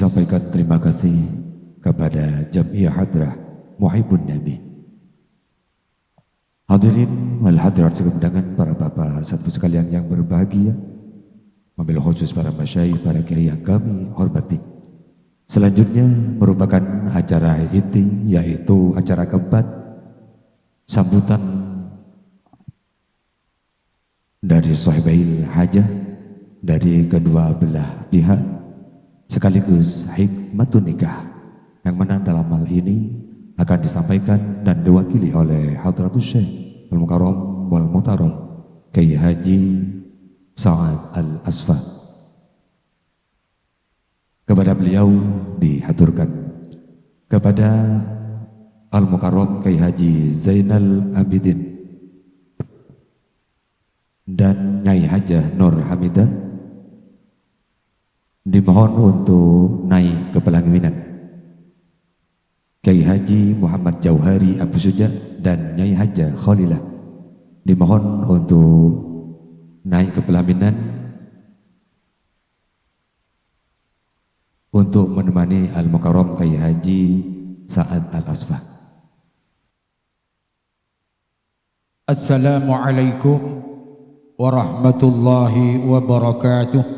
disampaikan terima kasih kepada Jamiah Hadrah Muhibbun Nabi. Hadirin wal hadirat sekeundangan, para bapak saudara sekalian yang berbahagia, wabil khusus para masyayikh, para kiai yang kami hormati. Selanjutnya merupakan acara inti, yaitu acara keempat, sambutan dari sahibail hajah dari kedua belah pihak, sekaligus hikmatun nikah, yang mana dalam hal ini akan disampaikan dan diwakili oleh Hadratus Syekh Al-Mukarram wal Muhtaram Kiai Haji Sa'ad Al-Asfa. Kepada beliau dihaturkan kepada Al-Mukarram Kiai Haji Zainal Abidin dan Nyai Hajah Nur Hamidah dimohon untuk naik ke pelaminan. Kiai Haji Muhammad Jauhari Abu Suja dan Nyai Hajah Khalilah dimohon untuk naik ke pelaminan untuk menemani Al-Mukarram Kiai Haji Sa'ad Al-Asfa. Assalamualaikum warahmatullahi wabarakatuh.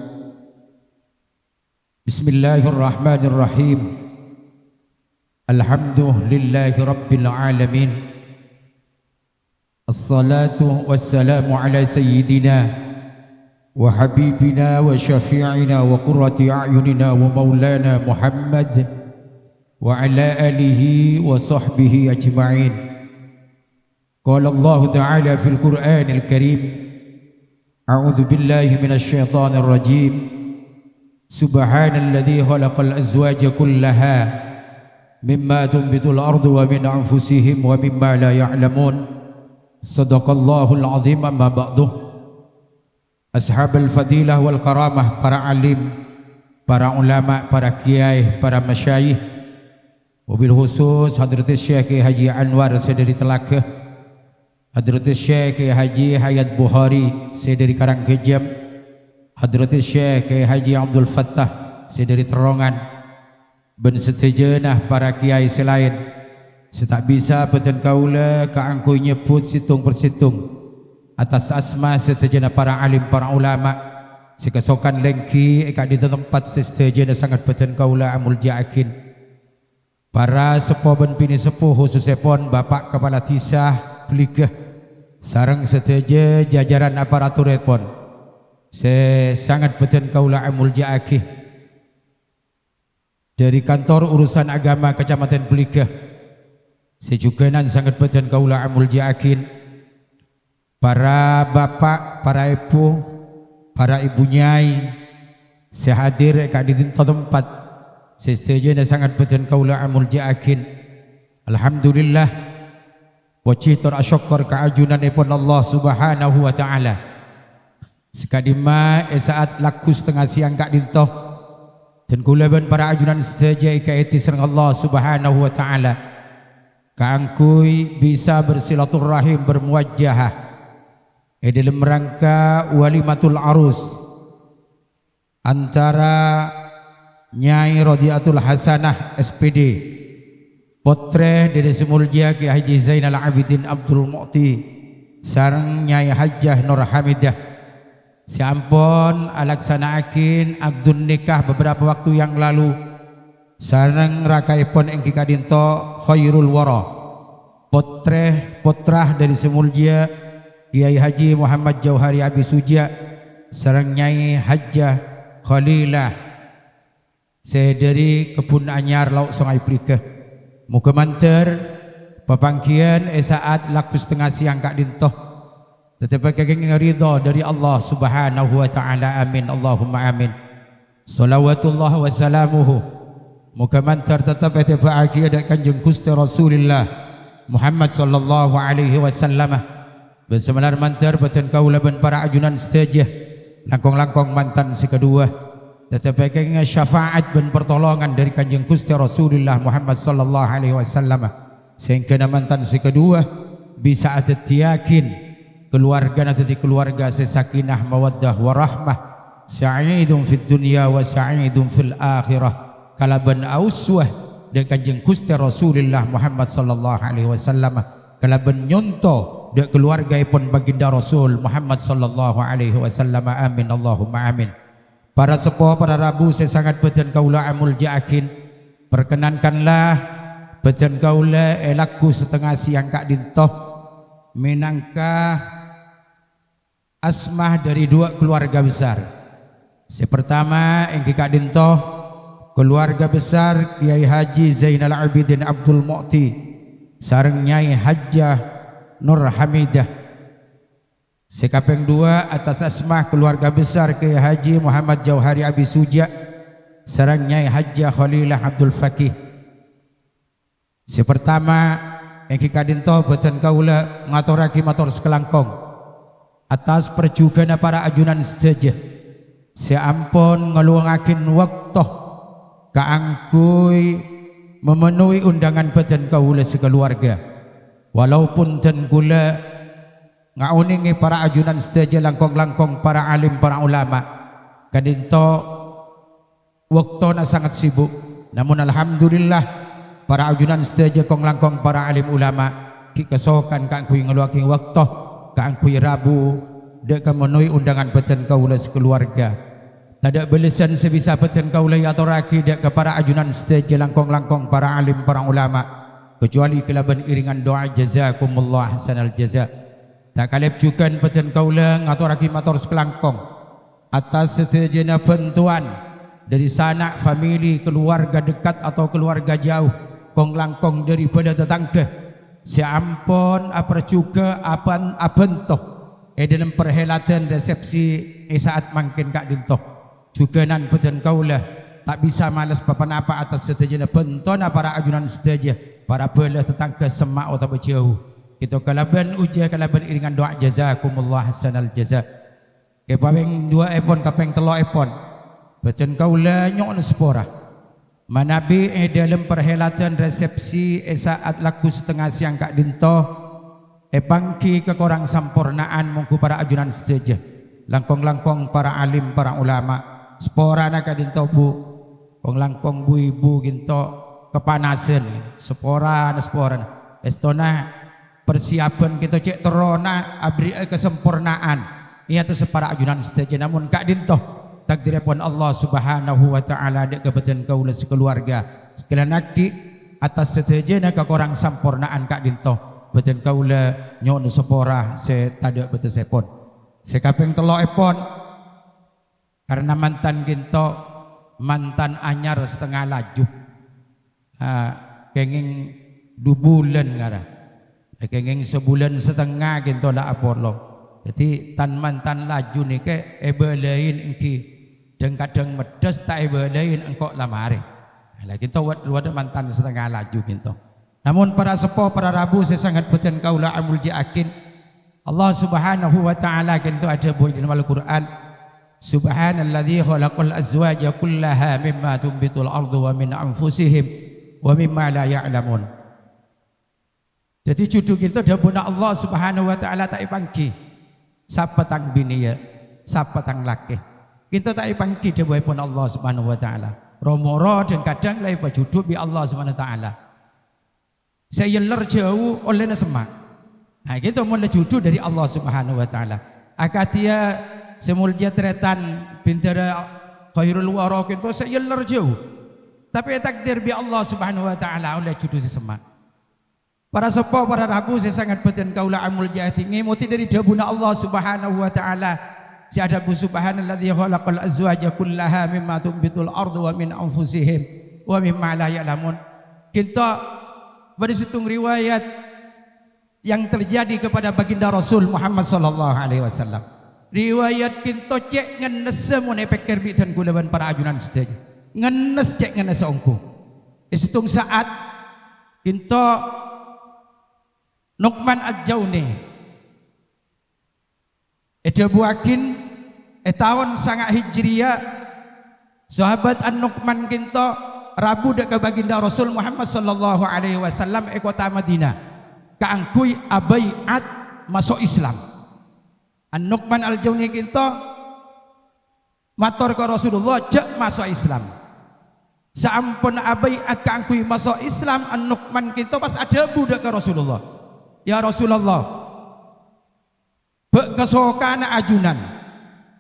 Bismillahirrahmanirrahim. Alhamdulillahi rabbil alamin. Assalatu wassalamu ala sayyidina wa habibina wa syafi'ina wa qurrati a'yunina wa maulana Muhammad wa ala alihi wa sahbihi ajma'in. Qala Allah ta'ala fil Qur'anil Karim, a'udzu billahi minasy syaithanir rajim. Subhanalladzi khalaqal azwaja kullaha mimma tunbitul ardu wa min anfusihim wa mimma la ya'lamun. Sadaqallahul azim. Amma ba'du. Ashabul fadilah wal karamah, para alim, para ulama, para kiai, para masyayikh, wabil khusus Hadratus Syekh Haji Anwar sedari Telaka, Hadratus Syekh Haji Hayat Buhari sedari Karangkejam, Hadratus Syekh Haji Abdul Fattah sedari Terongan, ben setejenah para kiai selain setak bisa peten kaula kaangku nyebut situng persitung atas asma setejenah para alim, para ulama sekesokan lengki eka di tempat setejenah sangat peten kaula amul ja'akin, para sepuh ben pini sepuh khususnya pon Bapak Kepala Tisah Pelikah sareng seteje jajaran aparatur pon sangat peten kaula amul ja'akih dari kantor urusan agama Kecamatan Pelikah. Sejuganan sangat peten kaula amul ja'akin, para bapak, para ibu, para ibu nyai sehadir eka di tempat setuju sangat peten kaula amul ja'akin. Alhamdulillah wajih terasyukur keajunan ipun Allah subhanahu wa ta'ala. Sekadima saat laku setengah siang kak dintoh dan kulaban para ajunan setuju eka iti serang Allah subhanahu wa ta'ala kaangkui bisa bersilaturahim bermuwajjahah dalam rangka walimatul arus antara Nyai Rodiatul Hasanah SPD potre dari semulja Kiai Haji Zainal Abidin Abdul Mu'ti sareng Nyai Hajah Nur Hamidah sampun alaksanaakin akdun nikah beberapa waktu yang lalu sareng rakaipun engki kadinto khairul wara potrah dari semulja Kiai Haji Muhammad Jauhari Abi Suja sareng Nyai Hajah Khalilah sedari Kebun Anyar Lauk Sungai Pelikah. Muga manter papangkian saat laku setengah siang kak dintoh tetapi kageng ridha dari Allah subhanahu wa ta'ala. Amin Allahumma amin. Salawatullah wa salamuhu muga mantar tetap bahagia dan kanjeng Gusti Rasulullah Muhammad sallallahu alaihi wasallam bersamalar mantar beten kaula ben para ajunan stajah langkong-langkong mantan si kedua tetapi kageng syafaat ben pertolongan dari kanjeng Gusti Rasulullah Muhammad sallallahu alaihi wasallam sehingga mantan si kedua bisa atet yakin keluarga nanti keluarga sesakinah mawaddah warahmah sa'idun fid dunya wa sa'idun fil akhirah kalaban auswah dek Kanjeng Gusti Rasulullah Muhammad sallallahu alaihi wasallam, kalaban nyonto dek keluargaipun baginda Rasul Muhammad sallallahu alaihi wasallam. Amin Allahumma amin. Para sepuh, para rabu, saya sangat beten kaula amul jaakin, perkenankanlah beten kaula elaku setengah siang kak dintoh minangka asmah dari dua keluarga besar. Si pertama yang kak dintoh keluarga besar Kiai Haji Zainal Abidin Abdul Mu'ti sareng Nyai Hajjah Nur Hamidah. Sekapeng dua atas asmah keluarga besar Kiai Haji Muhammad Jauhari Abi Suja sareng Nyai Hajjah Khalilah Abdul Fakih. Si pertama yang kikadinto beten kaula ngaturaki matur sekelangkong atas perjugana para ajunan sedaya. Seampun ngeluangakin waktu kaangkuy memenuhi undangan beten kaula sekeluarga, walaupun ten kula ngauningi para ajunan sedaya langkong-langkong para alim para ulama kadinto waktuna sangat sibuk, namun alhamdulillah para ajunan sedaya kong langkong para alim ulama kikesokan kaangkuy ngeluaki waktu kaangkuy Rabu dek memenuhi undangan beten kaula sekeluarga. Tada belesan sebisa beten kaula yaturaki dek ke para ajunan sedaya langkong-langkong para alim para ulama, kecuali kelaban iringan doa jazakumullah hasanal jaza. Tak kalep juga beten kaula ngaturaki matur sekelangkong atas seterusnya bantuan dari sanak famili, keluarga dekat atau keluarga jauh, kong langkong daripada tetangga. Seampun apa juga abentoh dalam perhelatan resepsi saat mangkin kak dintoh juga nan beten kaula tak bisa malas papan apa atas seterusnya bentona para ajunan sedaya para belah tetangga semak atau jauh. Kita kalaban uja kalaban iringan doa jazakumullah hasanal jaza. Kepeng dua epon kapeng telo epon beten kaula nyok sepora manabi dalam perhelatan resepsi saat laku setengah siang kak dinto pangki kekorang sampurnaan mungku para ajunan sedaya langkong-langkong para alim para ulama sepora nak kak dinto bu wong langkong bu ibu ginto kepanasan sepora estona persiapan kita cek terona abri kesempurnaan ia tu separa ajunan sedaya. Namun kak dintoh takdiripun Allah Subhanahu wa taala dek kebeten kaula sekeluarga sekalian naki atas sedaya ka korang sampurnaan kak dintoh beten kaula nyon sepora se tada bete sepon sekapeng telo epon karena mantan ginto mantan anyar setengah laju kenging 2 bulan ngara kenging sebulan setengah ginto la apolo. Jadi tan mantan laju ni ke ebelain engki deng kadang medes tak ebelain engkok lamare. Lah kita wad mantan setengah laju ginto. Namun para sepuh para rabu saya sangat beten kaula amul jaakin Allah Subhanahu wa taala ginto ada buat dalam Al-Qur'an subhanalladzi khalaqal azwaja kullaha mimma tumbitul ardu wa min anfusihim wa mimma la ya'lamun. Jadi judul kita dabuna Allah Subhanahu wa taala tak ipangki sapa tang bini ya sapa tang laki kita tak ipangki dawuhipun Allah Subhanahu wa taala romoro dan kadang lai judul bi Allah Subhanahu wa taala saya ler jauh oleh semak. Nah kita mulai judul dari Allah Subhanahu wa taala akatia semulja tretan bintara khairul wara kita saya ler jauh tapi takdir bi Allah Subhanahu wa taala oleh judul semak. Para sepuh para rabu saya sangat beten kaula amul jahti ngemuti dari dabuna Allah Subhanahu wa taala si adabu subhanalladzi khalaqal azwaja kullaha mimma tumbitul ardu wa min anfusihim wa mimma la ya'lamun. Kita pada situng riwayat yang terjadi kepada baginda Rasul Muhammad sallallahu alaihi wasallam. Riwayat kita cek ngenes mun epekir bitan kulaban para ajunan sedaya. Ngenes cek ngenes ongku. Situng saat kita Nu'man Al-Jauni buakin tahun sangat hijriyah sahabat An-Nu'man kinto rabu dek baginda Rasul Muhammad sallallahu alaihi wasallam kota Madinah kaangkui abaiat masuk Islam. An-Nu'man Al-Jauni kinto matur ke Rasulullah jak masuk Islam Sampun abaiat kangkui masuk Islam An-Nu'man kita pas ada budak ke Rasulullah. Ya Rasulullah, bek kesokana ajunan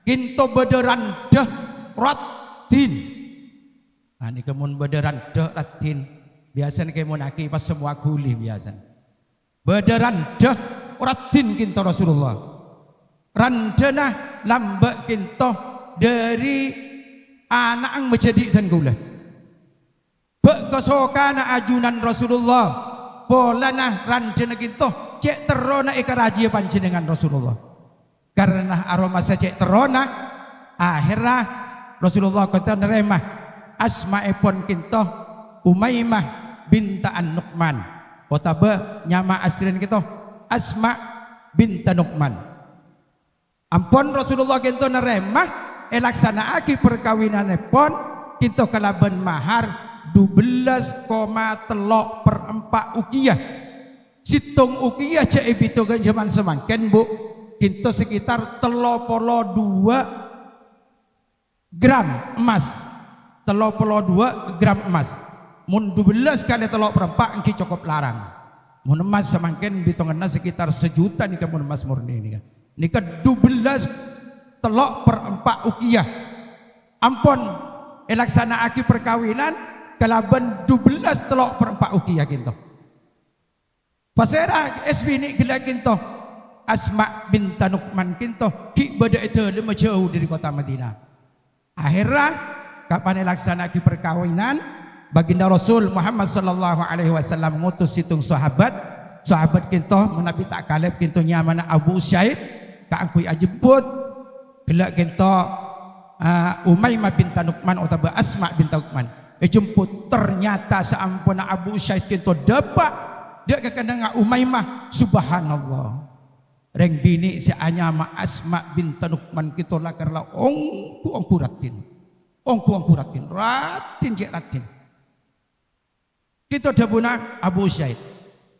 kinto bederan dah ratin. Nah, ini kemun bederan dah ratin. Biasanya kemun aki pas semua guli biasa. Bederan dah ratin kinto Rasulullah. Randana lambak kinto dari anak yang menjadi dan gula. Bek kesokana ajunan Rasulullah polana randana kinto cek terona ikaraji panjenengan Rasulullah. Karena aroma cek terona akhirnya Rasulullah kata neremah asma'ipun kinto Umaymah binta An-Nu'man otabe nyama asrin kinto Asma binta Nu'man. Ampun Rasulullah kinto neremah elaksanaaki perkawinanipun kinto kalaban mahar 12,3 per 4 ukiyah. Situng ukiyah cek itu kan zaman semangken bu kinto sekitar 32 gram emas. 32 gram emas. Mun 12 kali 3/4 engki cukup larang. Mun emas semangken bitonganna sekitar 1 juta nih mun emas murni ini kan. Nika 12 telok per 4 ukiyah. Ampun elaksana aki perkawinan kalaban 12 telok per 4 ukiyah kinto. Pasera esbini gila kinto Asma binta Nu'man kinto ki bada itu lima jauh dari kota Madinah. Akhirnya kapan elaksana aki perkawinan baginda Rasul Muhammad sallallahu alaihi wasallam ngutus situng sahabat kinto menabi tak kaleb kinto nyamana Abu Syaid ka angkui ajemput gila kinto Umaymah binta Nu'man atau Asma binta Nu'man jemput ternyata seampuna Abu Syaid kinto dapat dia kekandang Umaymah subhanallah reng bini si anyama Asma binta Nu'man kinto lakarla ongku ratin ratin cek ratin kinto dabuna Abu Syaid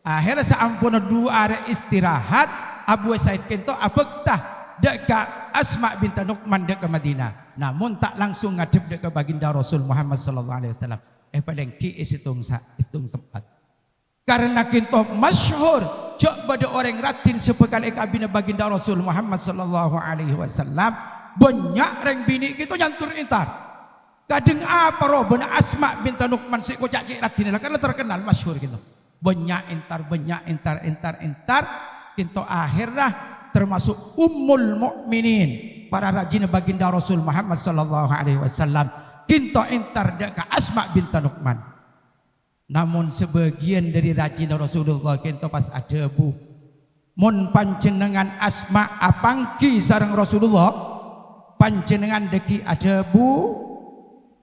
akhirnya seampuna 2 hari istirahat Abu Syaid kinto abektah deka Asma binta Nu'man dek ke Madinah. Namun tak langsung ngadep dek ke baginda Rasul Muhammad sallallahu alaihi wasallam. Paling ki hitung tempat. Karena kinto masyhur jok pada orang ratin sepekan ekabina baginda Rasul Muhammad sallallahu alaihi wasallam banyak reng bini kita nyantur intar. Kadang apa roh benar Asma binta Nu'man si kocak cik ratin lah karena terkenal masyhur gitu. Banyak intar kinto akhirnya termasuk Ummul Mukminin para rajin baginda Rasul Muhammad sallallahu alaihi wasallam kinto intar deka Asma binta Nu'man. Namun sebagian dari rajin Rasulullah kinto pas ada bu mun panjenengan Asma apangki sareng Rasulullah panjenengan deki ada bu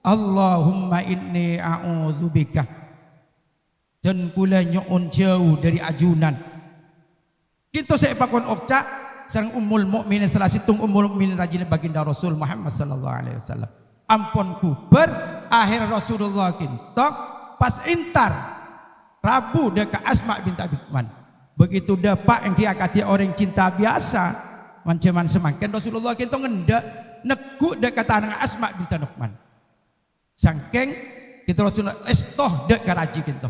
Allahumma inni a'udzubika dan kula nyuun jauh dari ajunan kinto saya pakon okca sareng Ummul Mukminin salah situng Ummul Mukminin rajin baginda Rasul Muhammad sallallahu alaihi wasallam. Ampun kuber akhir Rasulullah kinto pas intar Rabu deka Asma binta Nu'man. Begitu dapat engki akati orang cinta biasa manceman semangken Rasulullah kinto ngendak neku deka tanang Asma binta Nu'man. Sangkeng kinto Rasulullah estoh deka raji kinto.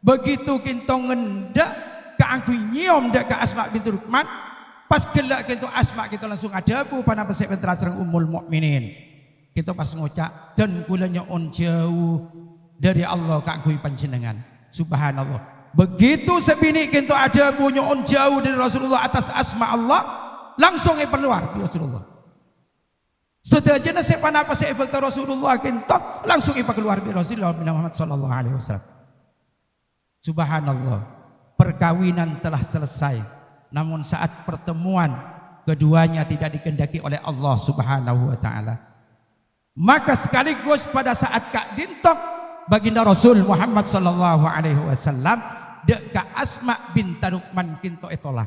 Begitu kinto ngendak kaangku nyiom deka Asma binta Nu'man. Pas gelak gitu Asma kita langsung adabu pada pesek pentra serang Ummul Mukminin. Kita pas ngucap dan kulanya on jauh dari Allah kagui panjenengan. Subhanallah. Begitu sebini kita adabu on jauh dari Rasulullah atas Asma Allah langsung keluar di Rasulullah. Sedajana sepan apa seefekta Rasulullah kita langsung keluar di Rasulullah Muhammad sallallahu alaihi wasallam. Subhanallah. Perkawinan telah selesai. Namun saat pertemuan keduanya tidak dikehendaki oleh Allah Subhanahu wa taala. Maka sekaligus pada saat Kak Dintok baginda Rasul Muhammad sallallahu alaihi wasallam dek Kak Asma binta Nu'man kinto etolah.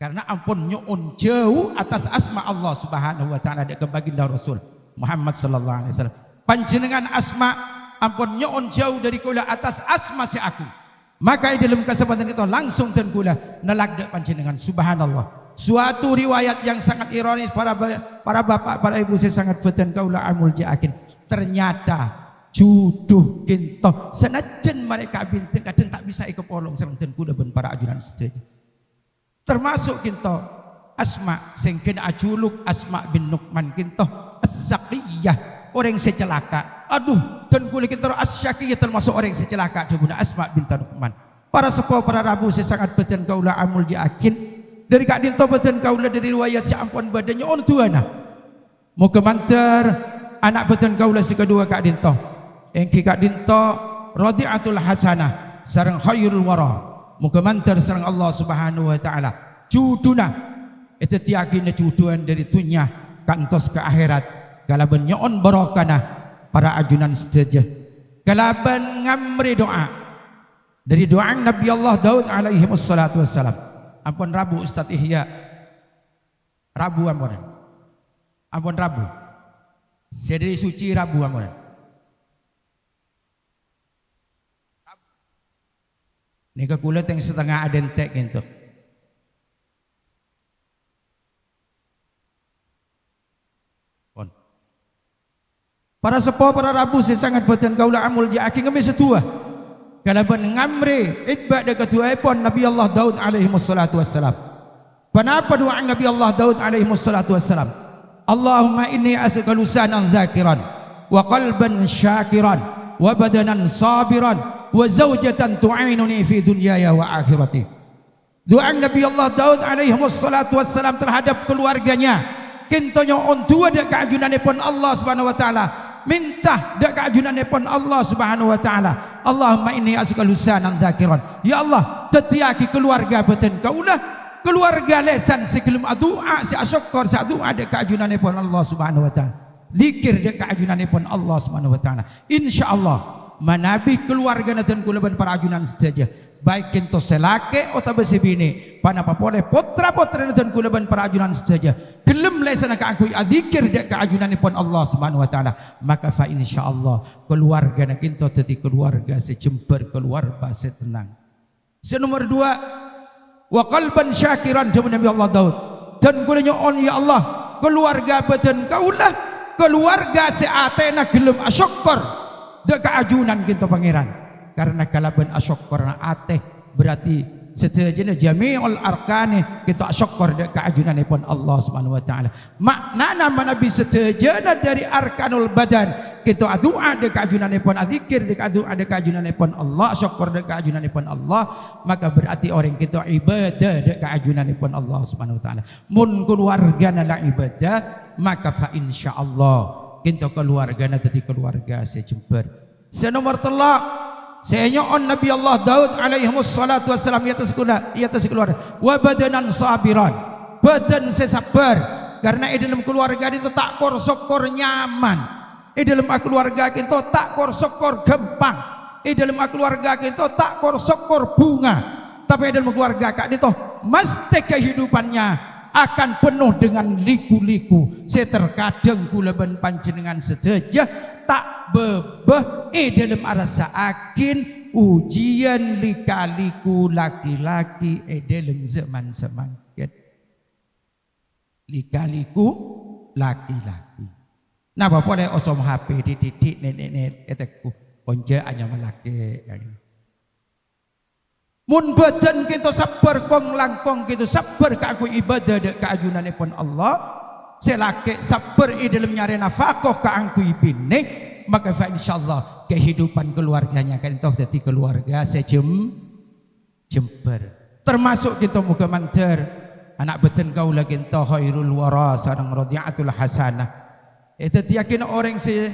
Karena ampun nyuun jauh atas Asma Allah Subhanahu wa taala dek baginda Rasul Muhammad sallallahu alaihi wasallam. Panjenengan Asma ampun nyuun jauh dari kula atas Asma si aku. Maka dalam kesempatan itu langsung dan kula nalagda panjenengan. Subhanallah. Suatu riwayat yang sangat ironis para bapak, para ibu saya sangat beten kaula amul jaakin. Ternyata Juduh kinto senajan mereka bintang kadang tak bisa ikut polong serang dan kula ben para ajunan sedaya. Termasuk kinto Asma sing kena ajuluk Asma bin Nu'man kinto As-Saqiyah orang secelaka. Aduh dan kula kinto As-Syaqiyah termasuk orang secelaka debuna Asma bin Nu'man. Para sepuh para rabu saya sangat beten kaula amul diakin dari kak dinto beten kaula dari riwayat si ampun badannya on tuana. Muga mantar anak beten kaula si kedua kak dinto. Engki kak dinto Radi'atul Hasanah sareng khairul wara. Muga mantar sareng Allah Subhanahu wa taala. Juduna itu tiakina juduan dari dunia kantos ke akhirat. Kalaban nyon barokana para ajunan sedaya. Kalaban ngamri doa dari doa Nabi Allah Daud alaihi wassalatu wassalam. Ampun Rabu Ustaz Ihya. Rabu ampun. Ampun Rabu. Sedari suci Rabu ampun. Nika kulit yang setengah adentek gitu. Para sepuh para rabu saya sangat beten kaula amul jaki ngemi setua. Kalaban ngamre itba de ketua pon Nabi Allah Daud alaihi wassalatu wassalam. Kenapa doa Nabi Allah Daud alaihi wassalatu wassalam? Allahumma inni as'aluka lisanan dzakiran wa qalban syakiran wa badanan sabiran wa zaujatan tu'inuni fi dunyaya wa akhirati. Doa Nabi Allah Daud alaihi wassalatu wassalam terhadap keluarganya. Kintonyo on tua dak keajunanipun Allah Subhanahu wa taala. Minta dak keajunanipun Allah Subhanahu wa taala. Allahumma inni as'aluka lisanan dzakiran. Ya Allah, tetiaki keluarga beten kaulah keluarga lesan sebelum doa si asyukur sa doa dak keajunanipun Allah Subhanahu wa taala. Zikir dak keajunanipun Allah Subhanahu wa taala. Insyaallah manabi keluarga naten kulaban para ajunan saja baik kinto selake atau besibini panapa boleh putra-putra naten kulaban para ajunan saja gelem lesana ka aku adzikir dak ka ajunanipun Allah Subhanahu wa taala maka fa insyaallah keluarga na kinto teti keluarga secemper keluarga setenang. Nomor 2 wa qalban syakiran dewe Nabi Allah Daud dan kula nyoon ya Allah keluarga beten kaulah keluarga seatena gelem asyukur dak keajunan kita pangeran karena kalaban asyukur na ateh berarti setajana jami'ul arkani kita asyukur dak keajunanipun Allah Subhanahu wa taala maknana manabi setajana dari arkanul badan kita doa dak keajunanipun zikir dak doa dak keajunanipun Allah syukur dak keajunanipun Allah maka berarti orang kita ibadah dak keajunanipun Allah Subhanahu wa taala mun keluargana la ibadah maka fa insyaallah kita keluarga na tadi keluarga secemper. Nomor 3 saya nyoon Nabi Allah Daud alaihi wassalatu wassalam atas keluarga wa badanan sabiran badan sesabar karena di dalam keluarga itu tak kor-sokor nyaman di dalam keluarga kita tak kor-sokor gempang di dalam keluarga kita tak kor-sokor bunga tapi di dalam keluarga itu mesti kehidupannya akan penuh dengan liku-liku. Terkadang kula ben panjenengan sedaya tak bebeh dalam rasa akin ujian lika-liku laki-laki dalam zaman semangkin. Lika-liku laki-laki. Napa boleh osom HP dididik nenek-nenek etekku onje anya melaki. Mun badan kita sabar kong langkong kita sabar ka aku ibadah dak keajunanipun Allah selake sabar di dalam nyari nafkah ka aku ibine maka fa insyaallah kehidupan keluarganya kan toh dadi keluarga jemper termasuk kita muga manter anak beten kaula kinto khairul wara sareng Radi'atul Hasanah itu yakin orang se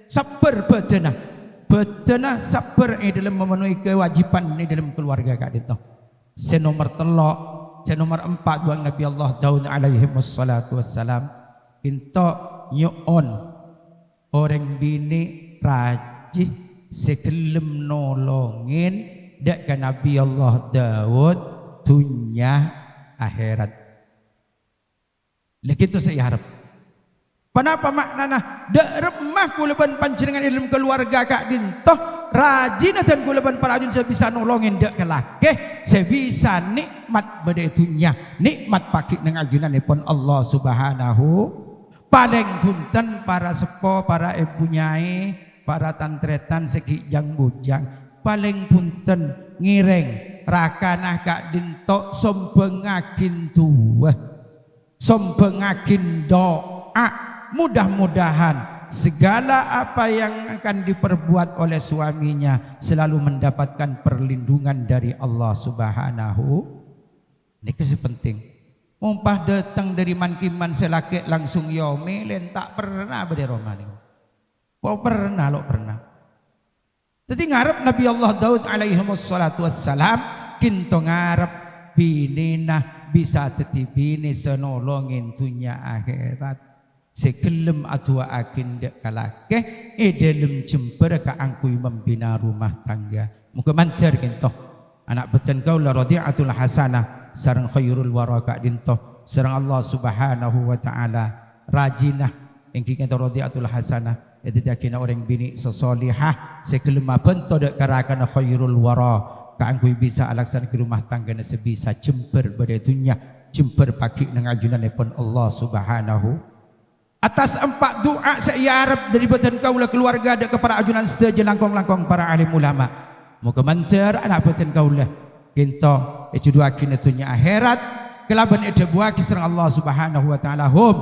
sabar badanah betena sabar dalam memenuhi kewajiban di dalam keluarga kak itu. Nomor 3, nomor 4 buang Nabi Allah Daud alaihi wassalatu wassalam into nyoon orang bini rajih segelem nolongin dak ka Nabi Allah Daud dunya akhirat. Lek itu saya harap kenapa maknana dak remah kulaban panjenengan dalam keluarga kak dintoh rajin dan kulaban para ajun saya bisa nolongin dak kelake saya bisa nikmat pada dunia nikmat pakai dengan ajunanipun Allah Subhanahu paling punten para sepo para ibu nyai para tantretan sekijang bujang paling punten ngireng rakanah kak dintok sombengagin tua sombengagin doa mudah-mudahan segala apa yang akan diperbuat oleh suaminya selalu mendapatkan perlindungan dari Allah Subhanahu. Ini kasih penting. Mumpah datang dari mankiman selaki langsung yomelen tak pernah berderomani. Kok pernah lo pernah. Jadi ngarep Nabi Allah Daud alaihi wassalatu wassalam kinto ngarep binina bisa tetibini senolongin dunia akhirat. Sekelem atua akin dek kalake dalam jemper ka angkui membina rumah tangga. Muka mantar kinto anak beten kau la radiatul hasanah sareng khairul waraka dinto sareng Allah Subhanahu wa taala rajinah engki kinto radiatul hasanah itu yakina orang bini sesolihah sekelem bento dek karakan khairul wara ka angkui bisa alaksan ke rumah tangga sebisa jemper pada dunia jemper pagi nang ajunanipun Allah Subhanahu. Atas 4 doa saya harap dari badan kaulah keluarga ada kepada ajunan sedaja langkong-langkong para alim ulama. Moga mantar anak badan kaulah kinto dua kinatunya akhirat kelaban buah kisah Allah Subhanahu wa taala hum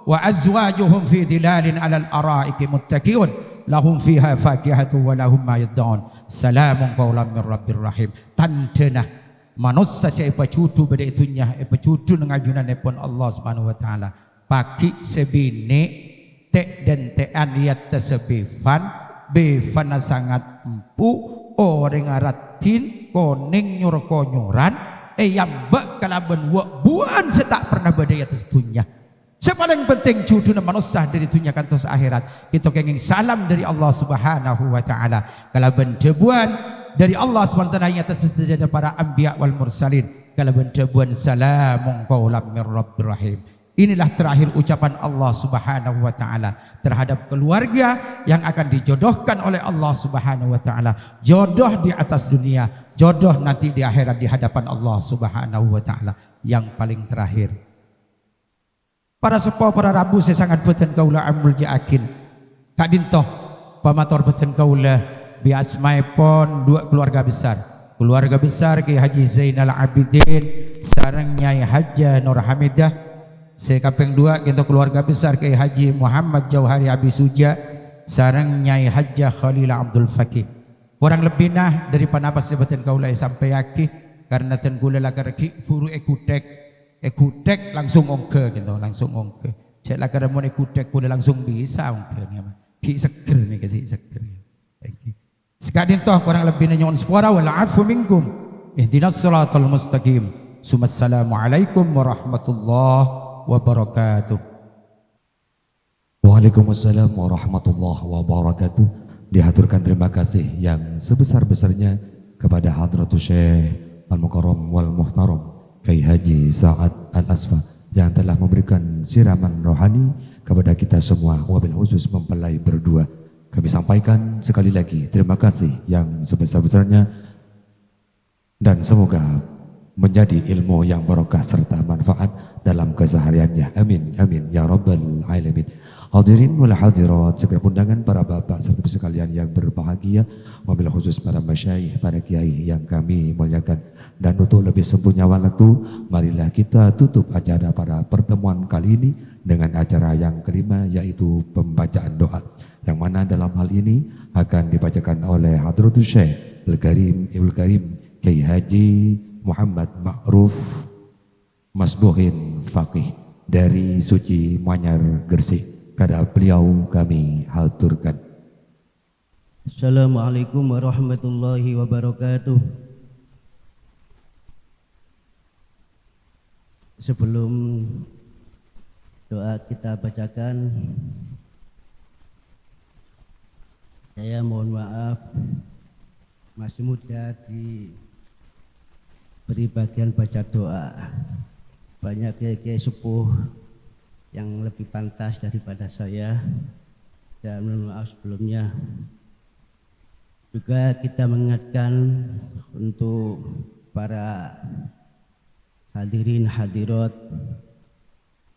wa azwajuhum fi dhilalin 'alal araiki muttaqiun lahum fiha fakihatu wa lahum ma yad'un salamun qaulan min rabbir rahim. Tandana manusia saya pacutu pada itunya pacutu dengan ajunanipun Allah Subhanahu wa taala. Pagi sebini tek dan tean liat tesebifan befana sangat empu orang aratin koning nyur konyuran yambak kalaban buan setak pernah badai atas dunia. Sepaling penting judul manusia dari dunia kantos akhirat kita kenging salam dari Allah Subhanahu wa taala kalaban debuan dari Allah Subhanahu wa taala atas sejadah para anbiya wal mursalin kalaban debuan salamun qaulan min rabbir rahim. Inilah terakhir ucapan Allah Subhanahu wa taala terhadap keluarga yang akan dijodohkan oleh Allah Subhanahu wa taala. Jodoh di atas dunia, jodoh nanti di akhirat di hadapan Allah Subhanahu wa taala. Yang paling terakhir. Para sepuh para rabu saya sangat beten kaula amul jaakin. Kak dintoh pamator beten kaula biasmai pon dua keluarga besar. Keluarga besar Ki Haji Zainal Abidin sareng Nyai Hajjah Nur Hamidah. Sekapeng 2 kita keluarga besar Kiai Haji Muhammad Jauhari Abi Suja sareng Nyai Hajjah Khalilah Abdul Fakih. Kurang lebih nah dari panapas sebatan kaulai sampai yaki karena ten gula lakar ki buru ekutek langsung ongke gitu langsung ongke. Cek lakar mau ekutek boleh langsung bisa ongke nih mah. Ki seger nih kasih seger. Sekadin toh kurang lebih nyon sepora wal afu minkum. Ihdinas siratal mustaqim. Assalamualaikum warahmatullahi wabarakatuh. Waalaikumsalam warahmatullahi wabarakatuh. Dihaturkan terima kasih yang sebesar-besarnya kepada Hadratus Syekh Al-Mukarram wal Muhtaram Kiai Haji Sa'ad Al-Asfa yang telah memberikan siraman rohani kepada kita semua, wabil khusus mempelai berdua. Kami sampaikan sekali lagi terima kasih yang sebesar-besarnya dan semoga menjadi ilmu yang barokah serta manfaat dalam kesehariannya. Amin amin ya rabbal alamin. Hadirin wal hadirat, segera undangan para bapak serta sekalian yang berbahagia, wabil khusus para masyayikh, para kiai yang kami muliakan. Dan untuk lebih sempurna waktu, marilah kita tutup acara pada pertemuan kali ini dengan acara yang kelima, yaitu pembacaan doa, yang mana dalam hal ini akan dibacakan oleh Hadratus Syekh Al-Karim Ibnu Karim Kiai Haji Muhammad Ma'ruf Masbuhin Faqih dari Suci Manyar Gresik. Kepada beliau kami haturkan. Assalamualaikum warahmatullahi wabarakatuh. Sebelum doa kita bacakan, saya mohon maaf masih muda beri bagian baca doa. Banyak kiai sepuh yang lebih pantas daripada saya, dan mohon maaf sebelumnya. Juga kita mengingatkan untuk para hadirin hadirat,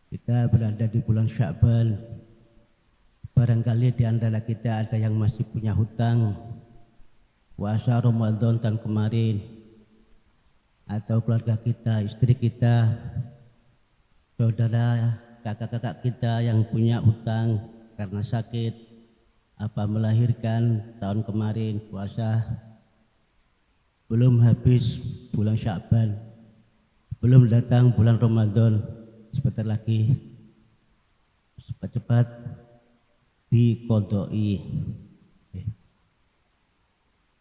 kita berada di bulan Sya'ban, barangkali di antara kita ada yang masih punya hutang puasa Ramadan tahun kemarin, atau keluarga kita, istri kita, saudara, kakak-kakak kita yang punya hutang karena sakit, apa melahirkan tahun kemarin puasa, belum habis bulan Sya'ban, belum datang bulan Ramadan, sebentar lagi, cepat-cepat diqodoi.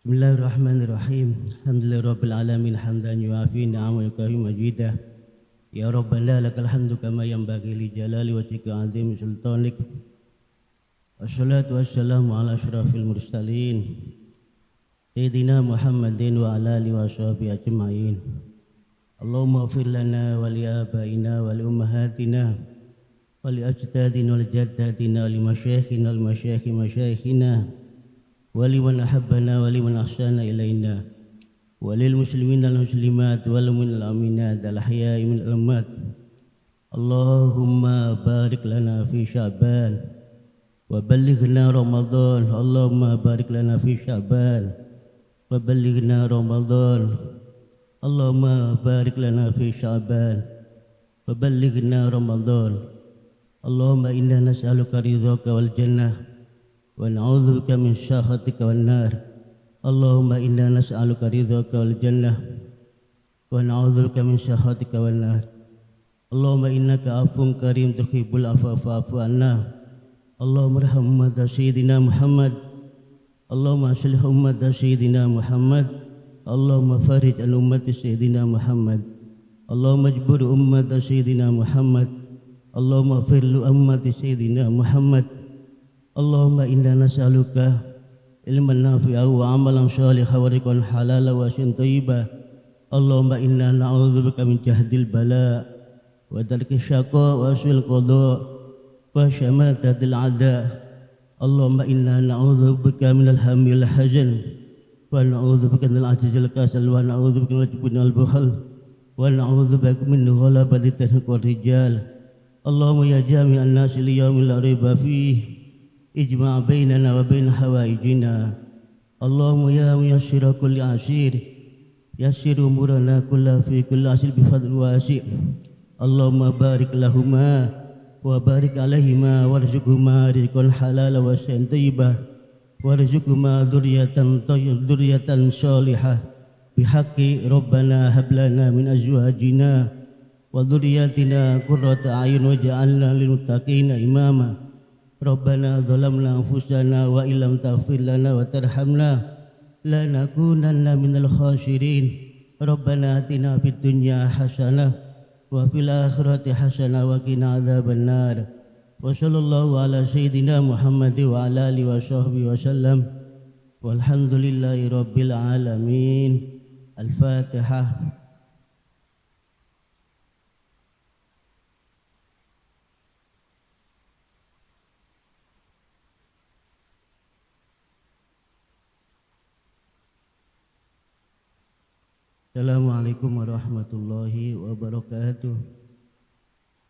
Bismillahirrahmanirrahim. Alhamdulillahirabbil alamin hamdan yuafi ni'amahu yukafi majidah. Ya Rabbana lakal hamdu kama yanbaghi li jalali wajhika azim sultanik. Wassalatu wassalamu ala asyrafil mursalin Sayyidina Muhammadin wa ala alihi wa sahbihi ajma'in. Allahumma ighfir lana wa li abaina wa li ummahatina wa li ajdadina wa li jaddatina wa li masyayikhina wa li masyayikhi masyayikhina wa liman ahabbana wa liman ahsana ilaina wa lil muslimina wal muslimat wal mu'minina wal mu'minat al ahya'i min al amwat. Allahumma barik lana fi Sya'ban wa ballighna Ramadan. Allahumma barik lana fi Sya'ban wa ballighna Ramadan. Allahumma barik lana fi Sya'ban wa ballighna Ramadan. Allahumma inna nas'aluka ridhaka wal jannah wa na'udzubika min sakhatika wan nar. Allahumma inna nas'aluka ridhaka wal jannah wa na'udzubika min sakhatika wan nar. Allahumma innaka afuwwun karim tuhibbul afwa fa'fu anna. Allahumma arham ummata sayyidina Muhammad. Allahumma aslih ummata sayyidina Muhammad. Allahumma farij an ummati sayyidina Muhammad. Allahumma ajbur ummata sayyidina Muhammad. Allahumma ighfir li ummati sayyidina Muhammad. Allahumma inna nas'aluka ilman nafi'a wa amalan shalihan wa rizqan halalan wa syai'an thayyiban. Allahumma inna na'udzubika min jahdil bala wa darki syaqa wa su'il qada wa syamatatil a'da. Allahumma inna na'udzubika minal hammi wal hazan wa na'udzubika minal ajzi wal kasal wa na'udzubika minal jubni wal bukhal wa na'udzubika min ghalabati tanqur rijal. Allahumma ya jami'an nasi li yaumin la raiba fihi ijma' bainana wa bain hawaijina. Allahumma ya muyassira kulli asir yassir umurana kulla fi kulli asir bi fadl wasi'. Allahumma barik lahuma wa barik alaihima warzuqhuma rizqan halala wa syai'an thayyiban warzuqhuma dzurriyyatan shalihah bihaqqi rabbana hab lana min azwajina wa dzurriyyatina qurrata a'yun waj'alna lil muttaqina imama. Rabbana zalamna anfusana wa illam taghfir lana wa tarhamna lanakunanna minal khasirin. Rabbana atina fid dunya hasanah wa fil akhirati hasanah wa qina adzabannar. Wa sallallahu ala sayyidina Muhammad wa ala alihi wa sahbihi wa sallam. Walhamdulillahi rabbil alamin. Al-Fatihah. Assalamualaikum warahmatullahi wabarakatuh.